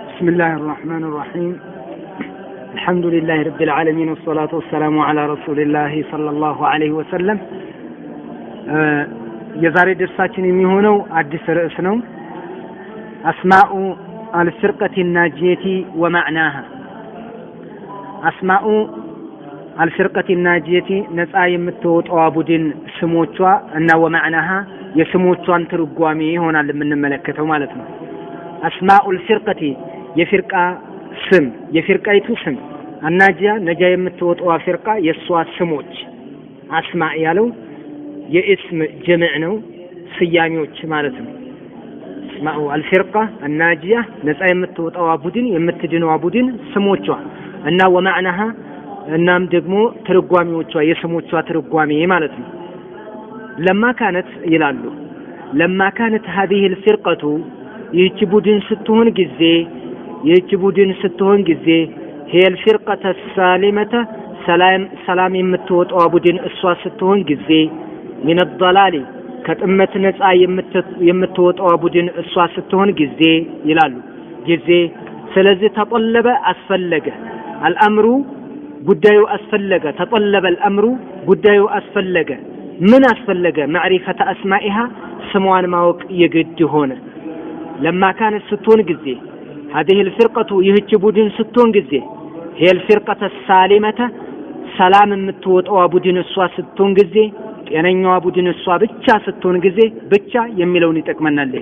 بسم الله الرحمن الرحيم. الحمد لله رب العالمين والصلاة والسلام على رسول الله صلى الله عليه وسلم. የዛሬ ደርሳችን የሚሆነው አዲስ ርዕስ ነው። አስማኡ አልፍርቀቲ ናጂየቲ ወማዕናሃ። አስማኡ አልፍርቀቲ ናጂየቲ ነፃ የምትወጣው ቡድን ስሞቿ እና ወማዕናሃ የስሞቿን ትርጓሜ ይሆናል የምንመለከተው ማለት ነው። አስማኡል ፍርቀቲ የፍርቃ ስም የፍርቃይቱ ስም አናጂያ ነጃ የምትወጣው ፍርቃ የሷ ስሞች አስማ ያለው የእስም ጀምዕ ነው ስያሜዎች ማለት ነው። አስማኡ አልፍርቃ አናጂያ ነፃ የምትወጣው ቡድን የምትድነው ቡድን ስሞቿ እና ወማዕናሃ እናም ደግሞ ትርጓሜዎቿ የስሞቿ ትርጓሜ ማለት ነው። ለማ ካነት ይላሉ ለማ ካነት هذه الفرقة ይህች ቡድን ስትሆን ጊዜ هي الفرقة السالمة ሰላም የምትወጣው ቡድን እሷ ስትሆን ጊዜ من الضلال ከጥመት ነፃ የምትወጣው ቡድን እሷ ስትሆን ጊዜ ይላሉ ጊዜ። ስለዚህ ተጠለበ አስፈለገ الامر ጉዳዩ አስፈለገ ተጠለበ الامر ጉዳዩ አስፈለገ ምን አስፈለገ معرفة اسمائها ስሟን ማወቅ የግድ ሆነ። لما كانت ستون ጊዜ هذه الفرقة ይህች ቡድን ስትሆን ጊዜ هي الفرقة السالمة ሰላም የምትወጣው ቡድን እሷ ስትሆን ጊዜ ጤነኛዋ ቡድን እሷ ብቻ ስትሆን ጊዜ ብቻ የሚለውን ይጠቅመናል።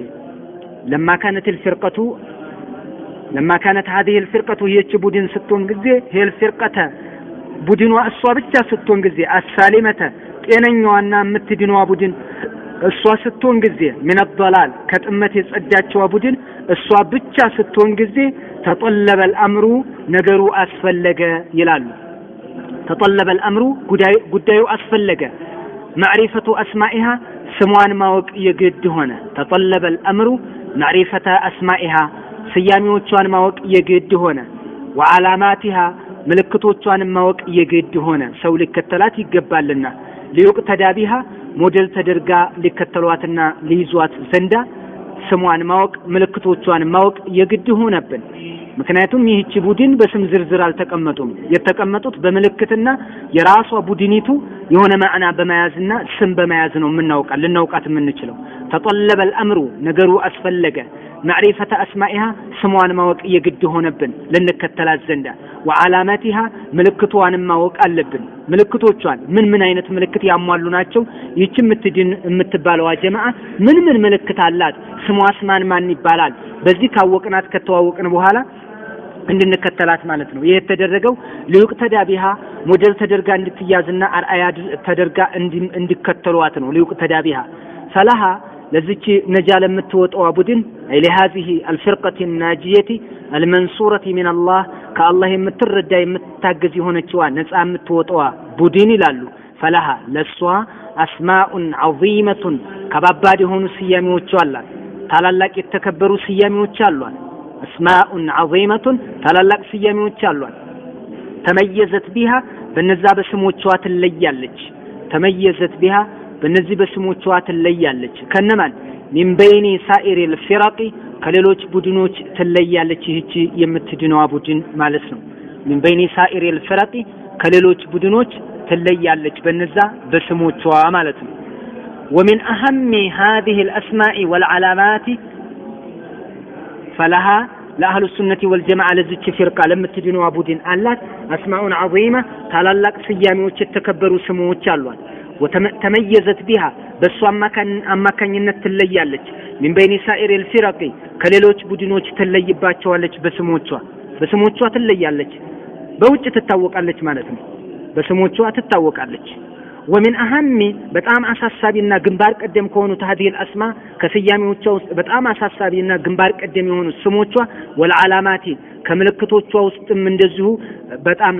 لما كانت هذه الفرقة ይህች ቡድን ስትሆን ጊዜ هي الفرقة ቡድኗ እሷ ብቻ ስትሆን ጊዜ السالمة ጤነኛዋና የምትድነዋ ቡድን እሷ ስትሆን ጊዜ من الضلال ከጥመት የጸዳችዋ ቡድን እሷ ብቻ ስትሆን ጊዜ ተጠለበ الامر ነገሩ አስፈለገ ይላሉ። ተጠለበ الامر ጉዳዩ አስፈለገ معرفة اسمائها ስሟን ማወቅ የግድ ሆነ። ተጠለበ الامر معرفة اسمائها ስያሜዎቿን ማወቅ የግድ ሆነ። وعلاماتها ምልክቶቿን ማወቅ የግድ ሆነ። ሰው ሊከተላት ይገባልና ሊዩቅተዳ ቢሃ ሞዴል ተደርጋ ሊከተሏትና ሊይዟት ዘንዳ ስሟን ማወቅ ምልክቶቿን ማወቅ የግድ ሆነብን። ምክንያቱም ይህች ቡድን በስም ዝርዝር አልተቀመጡም። የተቀመጡት በምልክትና የራሷ ቡድኒቱ የሆነ ማዕና በመያዝና ስም በመያዝ ነው ልናውቃት የምንችለው። ተጠለበ الامر ነገሩ አስፈለገ معرفة اسمائها ስሟን ማወቅ የግድ ሆነብን ልንከተላት ዘንዳ وعلاماتها ምልክቷን ማወቅ አለብን። ምልክቶቿን ምን አይነት ምልክት ያሟሉ ናቸው? ይህች የምትባለው ጀማዓ ምን ምልክት አላት? ስሟስ ማን ይባላል? በዚህ ካወቅናት ከተዋወቅን በኋላ እንድንከተላት ማለት ነው። ይሄ የተደረገው ሊዩቅተዳ ቢሃ ሞዴል ተደርጋ እንድትያዝና አርአያ ተደርጋ እንዲከተሏት ነው። ሊዩቅተዳ ቢሃ ፈላሃ ለዚች ነጃ ለምትወጣው ቡድን አይ ለሃዚህ الفرقة الناجية المنصورة من الله ከአላህ የምትረዳ የምትታገዝ የሆነችዋ ነፃ የምትወጣው ቡድን ይላሉ። ፈላሃ ለሷ አስማء عظيمة ከባባድ የሆኑ ስያሜዎች አሏት። ታላላቅ የተከበሩ ስያሜዎች አሏት። አስማء عظيمة ታላላቅ ስያሜዎች አሏት። ተመየዘት ቢሃ በነዛ በስሞቿ ትለያለች። ተመየዘት ቢሃ በነዚህ በስሞቿ ትለያለች። ከነማን من بين سائر الفرق ከሌሎች ቡድኖች ትለያለች። ይህች የምትድነዋ ቡድን ማለት ነው። من بين سائر الفرق ከሌሎች ቡድኖች ትለያለች በነዛ በስሞቿ ማለት ነው። ومن أهم هذه الأسماء والعلامات فلها لأهل السنة والجماعة لذلك فرقة لما تدينوا ቡድን አላት أسماء عظيمة ታላላቅ ስያሜዎች የተከበሩ ስሞች አሏት። وتميزت بها በሷ አማካኝነት ትለያለች። من بين سائر الفرق ከሌሎች ቡድኖች ትለይባቸዋለች። በስሞቿ ትለያለች። በውጭ ትታወቃለች ማለት ነው። በስሞቿ ትታወቃለች። ومن أهم በጣም አሳሳቢና ግንባር ቀደም ከሆኑት هذه الأسماء ከስያሜዎቿ ውስጥ በጣም አሳሳቢና ግንባር ቀደም የሆኑ ስሞቿ والعلامات ከምልክቶቿ ውስጥም እንደዚሁ በጣም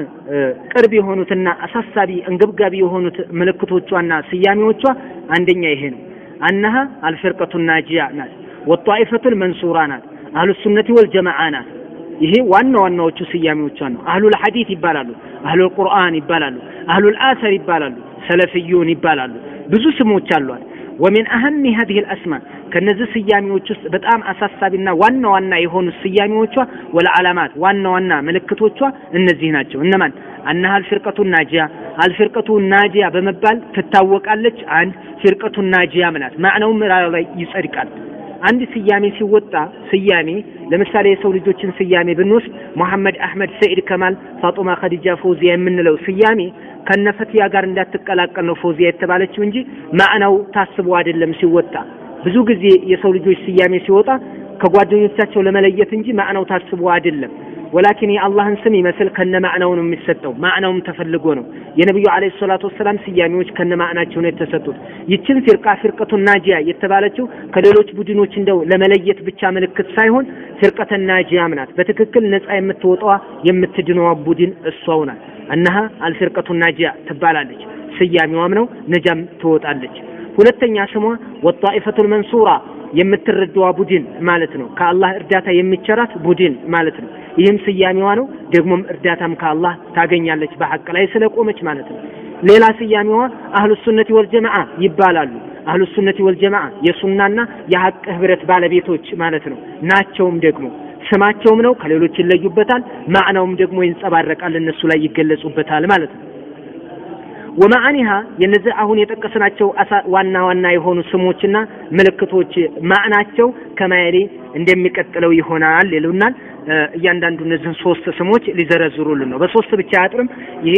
ቅርብ የሆኑትና አሳሳቢ እንግብጋቢ የሆኑት ምልክቶቿና ስያሜዎቿ አንደኛ ይሄ ነው። أنها الفرقة الناجية ናት። والطائفة المنصورة ናት። أهل السنة والجماعة ናት። ይሄ ዋናዎቹ ስያሜዎቿ ነው። አህሉል ሐዲስ ይባላሉ። አህሉል ቁርአን ይባላሉ። አህሉል አሰር ይባላሉ። ሰለፊዩን ይባላሉ። ብዙ ስሞች አሏት። ومن أهم هذه الأسماء كنز سياميዎች ውስጥ በጣም አሳሳቢና ዋና የሆኑ ስያሜዎቿ ወለዓላማት ዋና ምልክቶቿ እነዚህ ናቸው እነማን أنها الفرقة الناجية الفرقة الناجية በመባል ትታወቃለች አንድ فرقة الناجية ማለት ማዕናው ምራው ላይ ይጸድቃል አንድ ስያሜ ሲወጣ ስያሜ ለምሳሌ የሰው ልጆችን ስያሜ ብንወስድ መሐመድ አህመድ ሰይድ ከማል ፋጡማ ኸዲጃ ፎዚያ የምንለው ስያሜ ከነፈቲያ ጋር እንዳትቀላቀል ነው ፎዚያ የተባለችው እንጂ ማዕናው ታስቦ አይደለም ሲወጣ ብዙ ጊዜ የሰው ልጆች ስያሜ ሲወጣ ከጓደኞቻቸው ለመለየት እንጂ ማዕናው ታስቦ አይደለም ولكن የአላህን ስም ይመስል ከነ ማዕናው ነው የሚሰጠው ማዕናውም ተፈልጎ ነው የነብዩ አለይሂ ሰላቱ ወሰለም ስያሜዎች ከነ ማዕናቸው ነው የተሰጡት ይችን ፍርቀቱ ናጂያ የተባለችው ከሌሎች ቡድኖች እንደው ለመለየት ብቻ ምልክት ሳይሆን ፍርቀተ ናጂያ ማለት በትክክል ነፃ የምትወጣው የምትድነው ቡድን እሷው ናት أنها الفرقة الناجية تبالالج سيامي وامنو نجم توتالج ሁለተኛ ስሟ والطائفة المنصورة የምትረዳው ቡድን ማለት ነው ከአላህ እርዳታ የሚቸራት ቡድን ማለት ነው ይህም ስያሜዋ ነው ደግሞም እርዳታም ከአላህ ታገኛለች በሐቅ ላይ ስለቆመች ማለት ነው ሌላ ስያሜዋ አህሉ ሱነቲ ወልጀማዓ ይባላሉ አህሉ ሱነቲ ወልጀማዓ የሱናና የሐቅ ህብረት ባለቤቶች ማለት ነው ናቸውም ደግሞ ስማቸውም ነው ከሌሎች ይለዩበታል ማዕናውም ደግሞ ይንጸባረቃል እነሱ ላይ ይገለጹበታል ማለት ነው ومعانيها የነዚህ አሁን የተቀሰናቸው ዋና የሆኑ ስሞችና ምልክቶች ማዕናቸው ከማይሪ እንደሚቀጥለው ይሆናል ይሉናል እያንዳንዱ እነዚህ ሶስት ስሞች ሊዘረዝሩልን ነው በሶስት ብቻ አጥርም ይሄ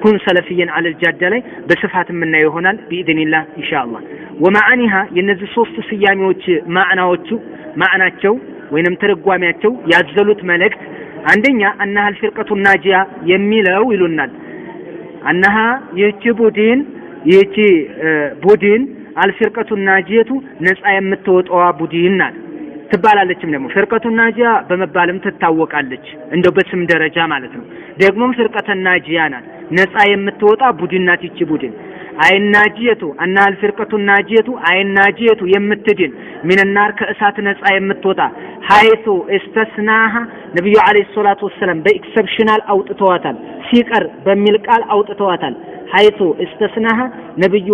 ኩን ሰለፊየን አለል ጃዳ ላይ በስፋት የምናየው ይሆናል باذنillah ኢንሻአላህ ومعانيها የነዚህ ሶስት ስያሜዎች ማዕናቸው ወይንም ተርጓሚያቸው ያዘሉት መልእክት አንደኛ أنها الفرقة الناجية የሚለው ይሉናል أنها يجي بودين الفرقة الناجية نسعى يمتوطوا بودين ትባላለችም ደግሞ ፍርቀቱ ናጂያ በመባልም ትታወቃለች እንደው በስም ደረጃ ማለት ነው ደግሞም ፍርቀተ ናጂያ ናት ነፃ የምትወጣ ቡድን ናት ይቺ ቡድን አይናጂየቱ እና الفرقة الناجية አይናጂየቱ የምትድን من النار ከእሳት ነፃ የምትወጣ حيث استثناها ነብዩ አለይሂ ሰላቱ ወሰለም በኤክሰፕሽናል አውጥተዋታል ሲቀር በሚል ቃል አውጥተዋታል حيث استثناها ነብዩ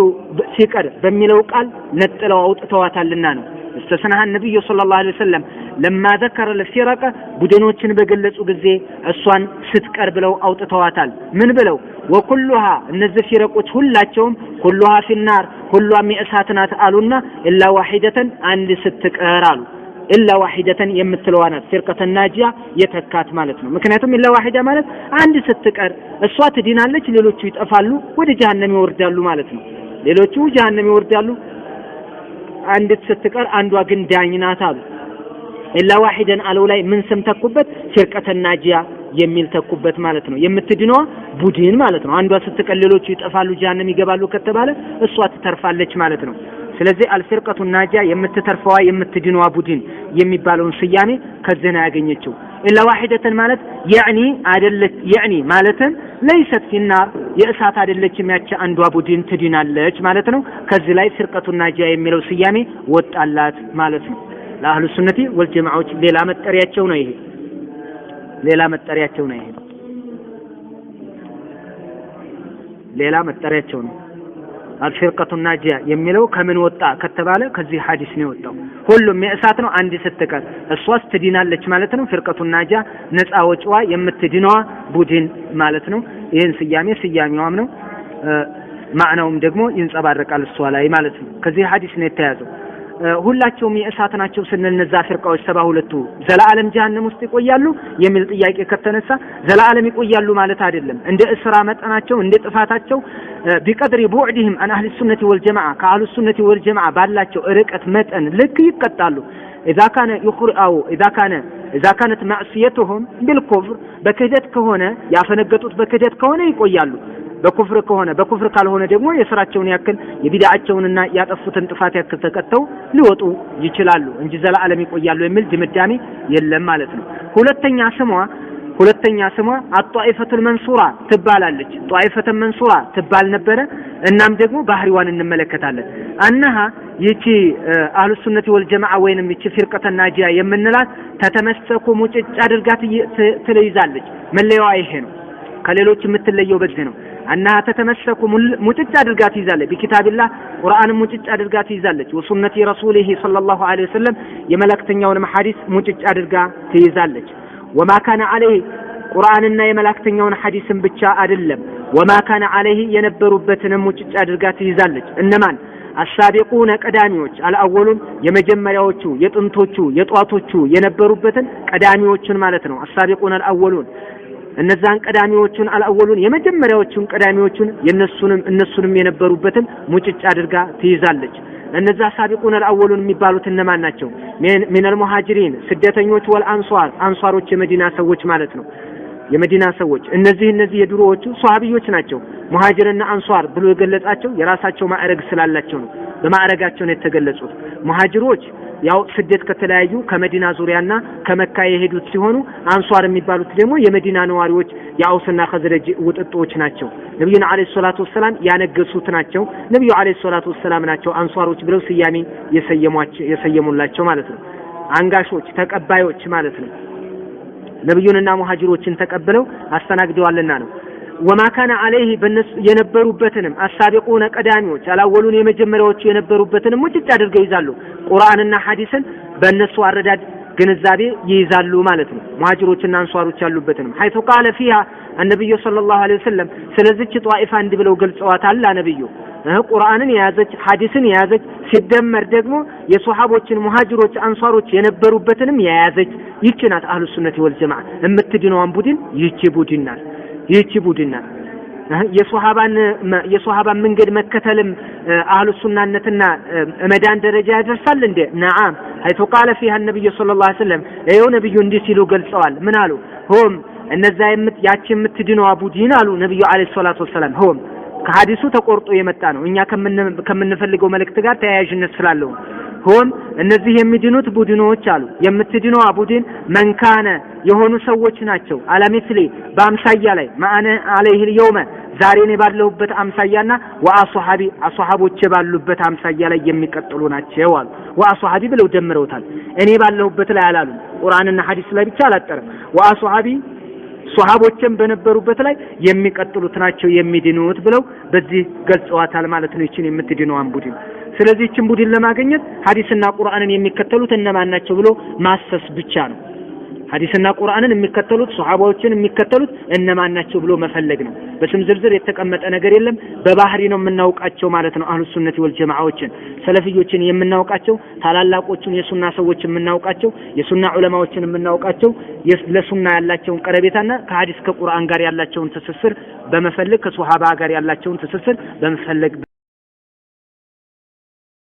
ሲቀር በሚለው ቃል ነጥለው አውጥተዋታልና ነው استثناها النبي صلى الله عليه وسلم لما ذكر الفرقة بدنوችን በገለጹ ጊዜ እሷን ስትቀር ብለው አውጥተዋታል ምን ብለው وكلها እነዚህ ፍረቆች ሁላቸውም كلها في النار ሁሉም የእሳት ናት አሉና الا واحدة አንድ ስትቀር አሉ الا واحدة የምትለዋ ናት ፍርቀተ ናጂያ የተካት ማለት ነው ምክንያቱም الا واحدة ማለት አንድ ስትቀር እሷ ትድናለች ሌሎቹ ይጠፋሉ ወደ ጀሃነም ይወርዳሉ ማለት ነው ሌሎቹ ጀሃነም ይወርዳሉ አንድ ስትቀር አንዷ ግን ዳኝ ናት አሉ الا واحدا አለው ላይ ምን ስም ተኩበት ፍርቀተ ናጂያ የሚል ተኩበት ማለት ነው የምትድነው ቡድን ማለት ነው አንዷ ስትቀር ሌሎቹ ይጠፋሉ ጀሃነም ይገባሉ ከተባለ እሷ ትተርፋለች ማለት ነው ስለዚህ الفرقة الناجية የምትተርፈዋ የምትድነው ቡድን የሚባለውን ስያሜ ከዘና ያገኘችው الا واحدة ማለት يعني ማለትም ليست في النار የእሳት አይደለችም ያቺ አንዷ ቡድን ትድናለች ማለት ነው ከዚህ ላይ فرقة الناجية የሚለው ስያሜ ወጣላት ማለት ነው ለአህሉ ሱነቲ ወልጀማዓዎች ሌላ መጠሪያቸው ነው ይሄ ሌላ መጠሪያቸው ነው الفرقة الناجية የሚለው ከምን ወጣ ከተባለ ከዚህ ሐዲስ ነው ወጣው ሁሉም የእሳት ነው አንድ ስትቀር እሷስ ትድናለች ማለት ነው ፍርቀቱ ናጂያ ነፃ ወጪዋ የምትድነዋ ቡድን ማለት ነው ይሄን ስያሜዋም ነው ማዕናውም ደግሞ ይንጸባረቃል እሷ ላይ ማለት ነው ከዚህ ሐዲስ ነው የተያዘው ሁላቸውም የእሳት ናቸው ስንል እነዛ ፍርቃዎች 72ቱ ዘላለም ጀሃነም ውስጥ ይቆያሉ የሚል ጥያቄ ከተነሳ ዘላለም ይቆያሉ ማለት አይደለም እንደ እስራ መጠናቸው እንደ ጥፋታቸው بقدر بعدهم عن اهل السنه والجماعه كاهل السنه والجماعه ባላቸው ርቀት መጠን ልክ ይቀጣሉ اذا كانت معصيتهم بالكفر በክህደት ከሆነ ያፈነገጡት በክህደት ከሆነ ይቆያሉ በኩፍር ካልሆነ ደግሞ የስራቸውን ያክል የቢድዓቸውንና ያጠፉትን ጥፋት ያክል ተቀጥተው ሊወጡ ይችላሉ እንጂ ዘላለም ይቆያሉ የሚል ድምዳሜ የለም ማለት ነው ሁለተኛ ስሟ الطائفة المنصورة ትባላለች طائفة منصورة ትባል ነበር እናም ደግሞ ባህሪዋን እንመለከታለን أنها ይቺ አህሉ ሱነቲ ወልጀማዓ ወይንም ይቺ ፍርቀተ ናጂያ የምንላት ተተመሰኩ ሙጭጭ አድርጋት ትለይዛለች መለያዋ ይሄ ነው ከሌሎች የምትለየው በዚህ ነው أنها تتمسك متج أدرقات يزالة بكتاب الله قرآن متج أدرقات يزالة وسنة رسوله صلى الله عليه وسلم يملكتنيا ونمحادث متج أدرقات يزالة وما كان عليه قرآننا يملكتنيا ونحادث بتشاء أدلم وما كان عليه ينبربتنا متج أدرقات يزالة إنما السابقون قداميዎች الأولون የመጀመሪያዎቹ የጥንቶቹ የጧቶቹ የነበሩበትን ቀዳሚዎችን ማለት ነው السابقون الأولون እነዛን ቀዳሚዎቹን አልአወሉን የመጀመሪያዎቹን ቀዳሚዎቹን እነሱንም የነበሩበትን ሙጭጭ አድርጋ ትይዛለች እነዛ ሳቢቁን አልአወሉን የሚባሉት እነማን ናቸው ሚን አልሙሃጅሪን ስደተኞች ወልአንሷር አንሷሮች የመዲና ሰዎች ማለት ነው የመዲና ሰዎች እነዚህ የድሮዎቹ ሷሃቢዎች ናቸው ሙሃጅርና አንሷር ብሎ የገለጻቸው የራሳቸው ማዕረግ ስላላቸው ነው በማዕረጋቸው ነው የተገለጹት ሙሃጅሮች ያው ስደት ከተለያዩ ከመዲና ዙሪያና ከመካ የሄዱት ሲሆኑ አንሷር የሚባሉት ደግሞ የመዲና ነዋሪዎች ያውስና ኸዝረጅ ውጥጦች ናቸው ነብዩና አለይሂ ሰላቱ ወሰለም ያነገሱት ናቸው ነብዩ አለይሂ ሰላቱ ወሰለም ናቸው አንሷሮች ብለው ስያሜ የሰየሙላቸው ማለት ነው አንጋሾች ተቀባዮች ማለት ነው ነብዩንና ሙሃጅሮችን ተቀበለው አስተናግደዋልና ነው وما كان عليه በነሱ የነበሩበትንም አሳቢቁነ ቀዳሚዎች አላወሉን የመጀመሪያዎቹ የነበሩበትንም ሙጭጭ አድርገው ይዛሉ ቁርአንና ሐዲስን በእነሱ አረዳድ ግንዛቤ ይይዛሉ ማለት ነው ሙሃጅሮችና አንሷሮች ያሉበትንም حيث قال فيها النبي صلى الله عليه وسلم ስለዚህ ጧኢፋ እንዲብለው ገልጸዋታል ነብዩ ቁርአንን የያዘች ሐዲስን የያዘች ሲደመር ደግሞ የሷሃቦችን ሙሃጅሮች አንሷሮች የነበሩበትንም የያዘች ይህች ናት አህሉ ሱነቲ ወል ጀማዓ እምትድነዋን ቡድን ይህች ቡድን ናት የሷሃባን መንገድ መከተልም አህሉ ሱናነትና መዳን ደረጃ ያደርሳል እንዴ ነዓም حيث قال فيها النبي صلى الله عليه وسلم እየው ነብዩ እንዲህ ሲሉ ገልጸዋል ምን አሉ ሆም እነዛ ያቺ የምትድነዋ ቡድን አሉ ነብዩ አለይሂ ሰላቱ ወሰለም ሆም ከሐዲሱ ተቆርጦ የመጣ ነው እኛ ከምንፈልገው መልእክት ጋር ተያያዥነት ስላለው ሆም እነዚህ የሚድኑት ቡድኖች አሉ የምትድነው ቡድን መንካነ የሆኑ ሰዎች ናቸው አለምስሊ በአምሳያ ላይ ማአነ አለይሂ اليوم ዛሬ ነው ባለውበት አምሳያና ወአሷሃቦች ባሉበት አምሳያ ላይ የሚቀጥሉ ናቸው አሉ ወአሷሃቢ ብለው ደምረውታል እኔ ባለውበት ላይ አላሉ ቁርአንና ሐዲስ ላይ ብቻ አላጠረም ወአሷሃቢ ሷሃቦችን በነበሩበት ላይ የሚቀጥሉት ናቸው የሚድኑት ብለው በዚህ ገልጸዋታል ማለት ነው እቺን የምትድነዋን ቡድን ስለዚህ እቺን ቡድን ለማግኘት ሐዲስና ቁርአንን የሚከተሉት እነማን ናቸው ብሎ ማሰስ ብቻ ነው ሐዲስና ቁርአንን የሚከተሉት ሷሃቦችን የሚከተሉት እነማን ናቸው ብሎ መፈለግ ነው በስም ዝርዝር የተቀመጠ ነገር የለም በባህሪ ነው የምናውቃቸው ማለት ነው አህሉ ሱነቲ ወል ጀማዓዎችን ሰለፊዮችን የምናውቃቸው ታላላቆቹን የሱና ሰዎች የምናውቃቸው የሱና ዑለማዎችን የምናውቃቸው ለሱና ያላቸውን ቀረቤታና ከሐዲስ ከቁርአን ጋር ያላቸውን ትስስር በመፈለግ ከሷሃባ ጋር ያላቸውን ትስስር በመፈለግ